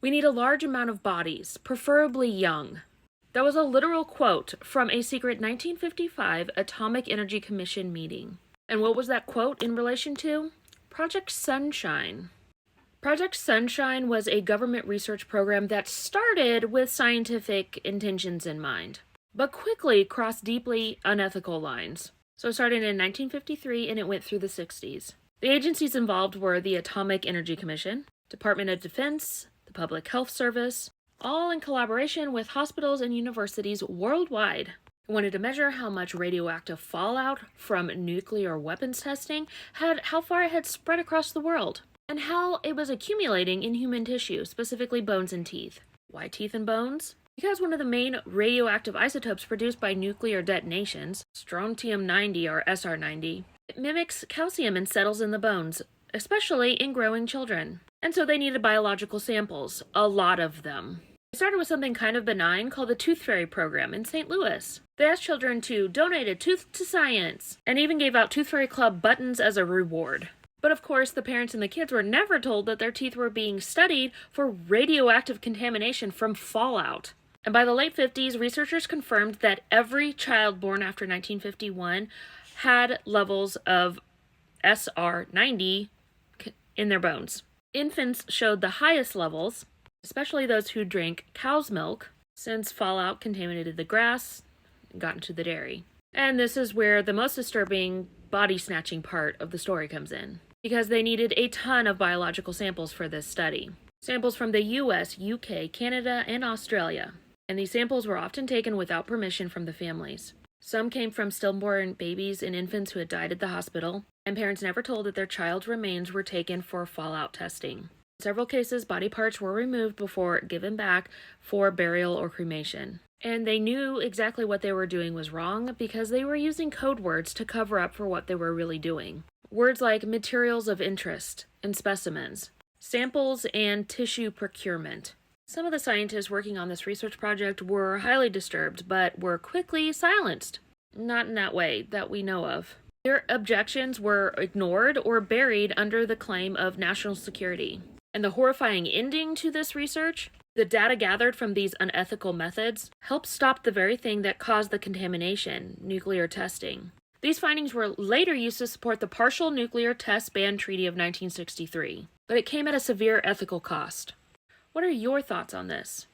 We need a large amount of bodies, preferably young. That was a literal quote from a secret 1955 Atomic Energy Commission meeting. And what was that quote in relation to? Project Sunshine. Project Sunshine was a government research program that started with scientific intentions in mind, but quickly crossed deeply unethical lines. So it started in 1953 and it went through the 60s. The agencies involved were the Atomic Energy Commission, Department of Defense, the Public Health Service, all in collaboration with hospitals and universities worldwide. It wanted to measure how much radioactive fallout from nuclear weapons testing how far it had spread across the world, and how it was accumulating in human tissue, specifically bones and teeth. Why teeth and bones? Because one of the main radioactive isotopes produced by nuclear detonations, strontium-90 or SR-90, it mimics calcium and settles in the bones, especially in growing children. And so they needed biological samples, a lot of them. They started with something kind of benign called the Tooth Fairy program in St. Louis. They asked children to donate a tooth to science, and even gave out Tooth Fairy Club buttons as a reward. But of course, the parents and the kids were never told that their teeth were being studied for radioactive contamination from fallout. And by the late 50s, researchers confirmed that every child born after 1951 had levels of SR-90 in their bones. Infants showed the highest levels, especially those who drank cow's milk, since fallout contaminated the grass and got into the dairy. And this is where the most disturbing body-snatching part of the story comes in, because they needed a ton of biological samples for this study. Samples from the US, UK, Canada, and Australia. And these samples were often taken without permission from the families. Some came from stillborn babies and infants who had died at the hospital, and parents never told that their child's remains were taken for fallout testing. In several cases, body parts were removed before given back for burial or cremation. And they knew exactly what they were doing was wrong because they were using code words to cover up for what they were really doing. Words like materials of interest and specimens, samples and tissue procurement. Some of the scientists working on this research project were highly disturbed, but were quickly silenced. Not in that way that we know of. Their objections were ignored or buried under the claim of national security. And the horrifying ending to this research, the data gathered from these unethical methods, helped stop the very thing that caused the contamination, nuclear testing. These findings were later used to support the Partial Nuclear Test Ban Treaty of 1963, but it came at a severe ethical cost. What are your thoughts on this?